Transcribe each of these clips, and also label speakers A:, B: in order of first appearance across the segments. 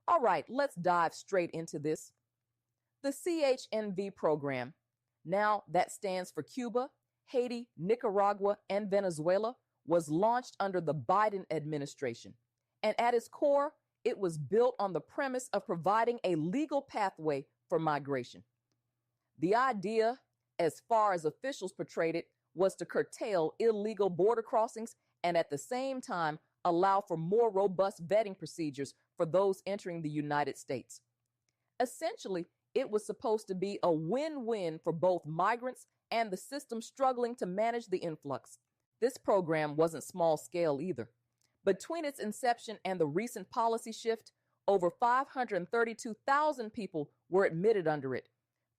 A: All right, let's dive straight into this. The CHNV program, now that stands for Cuba, Haiti, Nicaragua, and Venezuela, was launched under the Biden administration. And at its core, it was built on the premise of providing a legal pathway for migration. The idea, as far as officials portrayed it, was to curtail illegal border crossings and at the same time allow for more robust vetting procedures for those entering the United States. Essentially, it was supposed to be a win-win for both migrants and the system struggling to manage the influx. This program wasn't small scale either. Between its inception and the recent policy shift, over 532,000 people were admitted under it.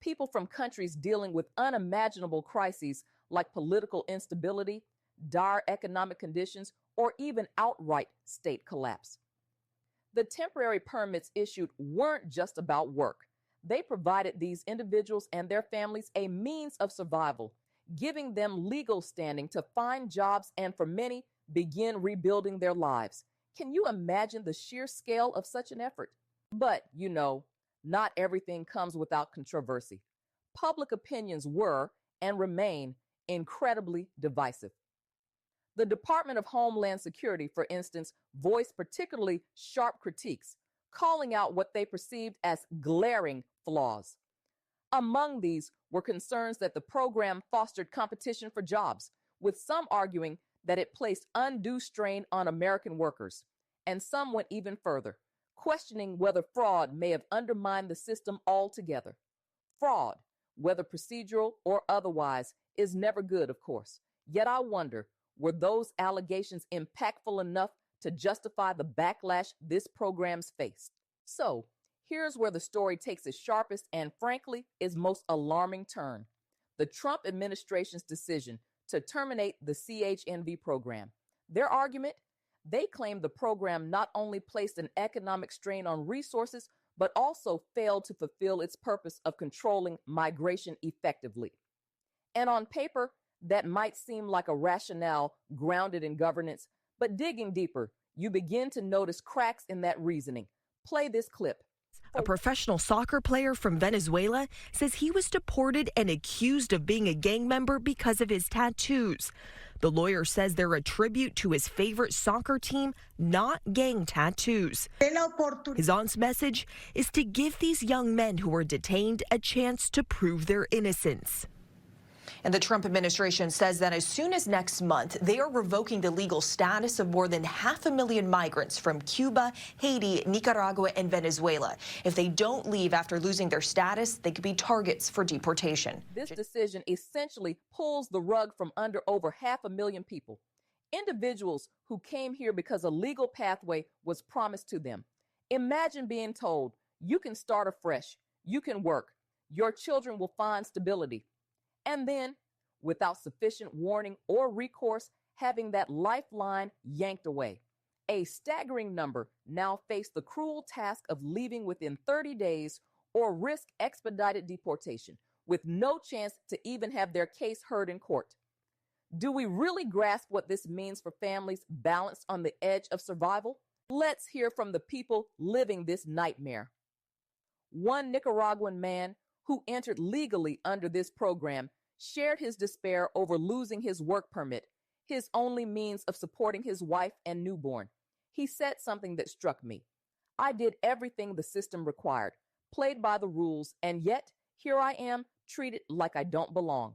A: People from countries dealing with unimaginable crises like political instability, dire economic conditions, or even outright state collapse. The temporary permits issued weren't just about work. They provided these individuals and their families a means of survival, giving them legal standing to find jobs and, for many, begin rebuilding their lives. Can you imagine the sheer scale of such an effort? But, not everything comes without controversy. Public opinions were and remain incredibly divisive. The Department of Homeland Security, for instance, voiced particularly sharp critiques, calling out what they perceived as glaring flaws. Among these were concerns that the program fostered competition for jobs, with some arguing that it placed undue strain on American workers, and some went even further, questioning whether fraud may have undermined the system altogether. Fraud, whether procedural or otherwise, is never good, of course. Yet I wonder, were those allegations impactful enough to justify the backlash this program's faced? So, here's where the story takes its sharpest and, frankly, its most alarming turn. The Trump administration's decision to terminate the CHNV program. Their argument? They claim the program not only placed an economic strain on resources, but also failed to fulfill its purpose of controlling migration effectively. And on paper, that might seem like a rationale grounded in governance, but digging deeper, you begin to notice cracks in that reasoning. Play this clip.
B: A professional soccer player from Venezuela says he was deported and accused of being a gang member because of his tattoos. The lawyer says they're a tribute to his favorite soccer team, not gang tattoos. His aunt's message is to give these young men who were detained a chance to prove their innocence. And the Trump administration says that as soon as next month, they are revoking the legal status of more than 500,000 migrants from Cuba, Haiti, Nicaragua, and Venezuela. If they don't leave after losing their status, they could be targets for deportation.
A: This decision essentially pulls the rug from under over 500,000 people. Individuals who came here because a legal pathway was promised to them. Imagine being told, you can start afresh, you can work, your children will find stability. And then, without sufficient warning or recourse, having that lifeline yanked away. A staggering number now face the cruel task of leaving within 30 days or risk expedited deportation, with no chance to even have their case heard in court. Do we really grasp what this means for families balanced on the edge of survival? Let's hear from the people living this nightmare. One Nicaraguan man who entered legally under this program shared his despair over losing his work permit, his only means of supporting his wife and newborn. He said something that struck me. I did everything the system required, played by the rules, and yet here I am, treated like I don't belong.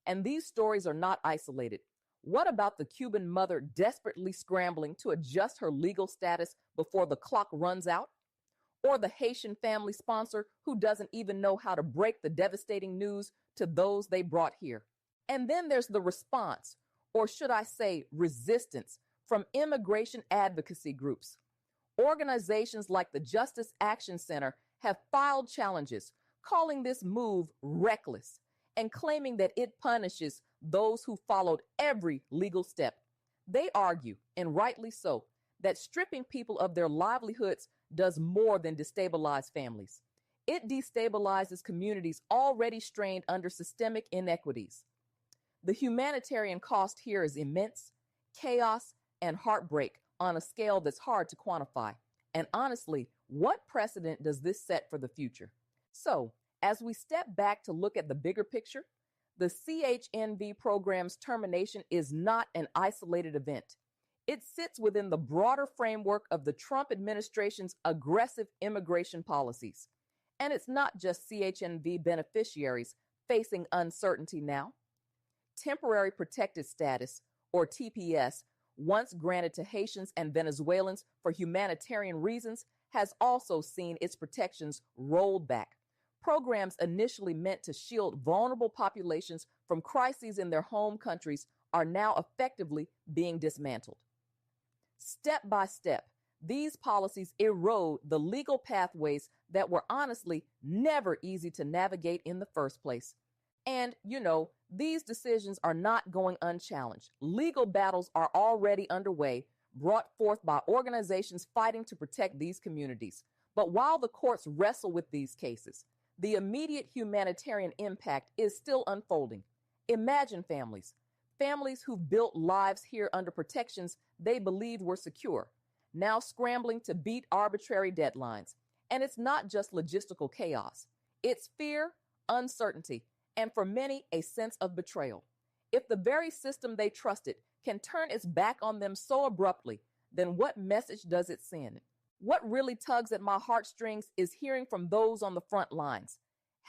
A: And these stories are not isolated. What about the Cuban mother desperately scrambling to adjust her legal status before the clock runs out? Or the Haitian family sponsor who doesn't even know how to break the devastating news to those they brought here? And then there's the response, or should I say resistance, from immigration advocacy groups. Organizations like the Justice Action Center have filed challenges, calling this move reckless and claiming that it punishes those who followed every legal step. They argue, and rightly so, that stripping people of their livelihoods does more than destabilize families. It destabilizes communities already strained under systemic inequities. The humanitarian cost here is immense, chaos, and heartbreak on a scale that's hard to quantify. And honestly, What precedent does this set for the future? So, as we step back to look at the bigger picture, the CHNV program's termination is not an isolated event. It sits within the broader framework of the Trump administration's aggressive immigration policies. And it's not just CHNV beneficiaries facing uncertainty now. Temporary protected status, or TPS, once granted to Haitians and Venezuelans for humanitarian reasons, has also seen its protections rolled back. Programs initially meant to shield vulnerable populations from crises in their home countries are now effectively being dismantled. Step by step, these policies erode the legal pathways that were honestly never easy to navigate in the first place. And, these decisions are not going unchallenged. Legal battles are already underway, brought forth by organizations fighting to protect these communities. But while the courts wrestle with these cases, the immediate humanitarian impact is still unfolding. Imagine families who've built lives here under protections they believed were secure, now scrambling to beat arbitrary deadlines. And it's not just logistical chaos. It's fear, uncertainty, and for many, a sense of betrayal. If the very system they trusted can turn its back on them so abruptly, then what message does it send? What really tugs at my heartstrings is hearing from those on the front lines,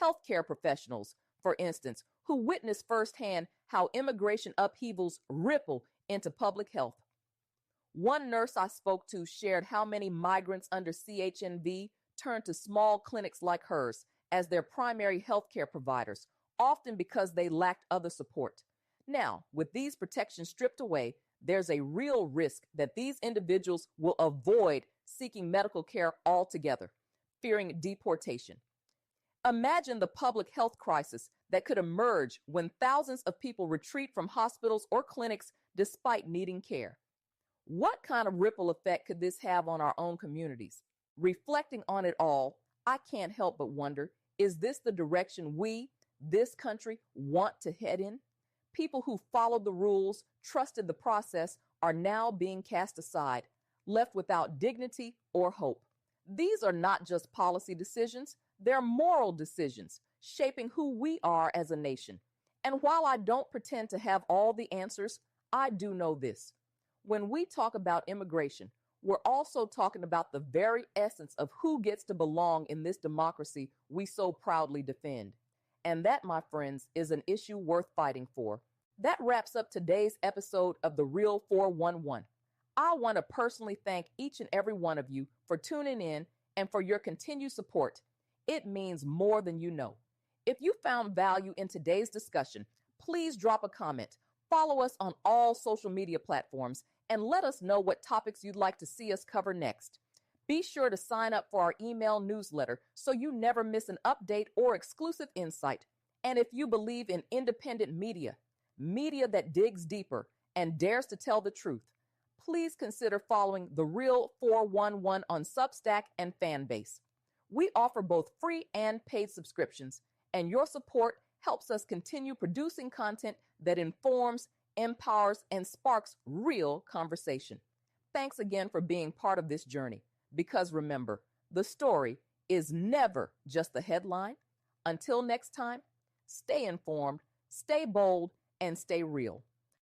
A: healthcare professionals, for instance, who witness firsthand how immigration upheavals ripple into public health. One nurse I spoke to shared how many migrants under CHNV turned to small clinics like hers as their primary healthcare providers, often because they lacked other support. Now, with these protections stripped away, there's a real risk that these individuals will avoid seeking medical care altogether, fearing deportation. Imagine the public health crisis that could emerge when thousands of people retreat from hospitals or clinics despite needing care. What kind of ripple effect could this have on our own communities? Reflecting on it all, I can't help but wonder, is this the direction we, this country, want to head in? People who followed the rules, trusted the process, are now being cast aside, left without dignity or hope. These are not just policy decisions, they're moral decisions, shaping who we are as a nation. And while I don't pretend to have all the answers, I do know this. When we talk about immigration, we're also talking about the very essence of who gets to belong in this democracy we so proudly defend. And that, my friends, is an issue worth fighting for. That wraps up today's episode of The Real 411. I want to personally thank each and every one of you for tuning in and for your continued support. It means more than you know. If you found value in today's discussion, please drop a comment, follow us on all social media platforms, and let us know what topics you'd like to see us cover next. Be sure to sign up for our email newsletter so you never miss an update or exclusive insight. And if you believe in independent media that digs deeper and dares to tell the truth, please consider following The Real 411 on Substack and Fanbase. We offer both free and paid subscriptions, and your support helps us continue producing content that informs, empowers, and sparks real conversation. Thanks again for being part of this journey, because remember, the story is never just the headline. Until next time, stay informed, stay bold, and stay real.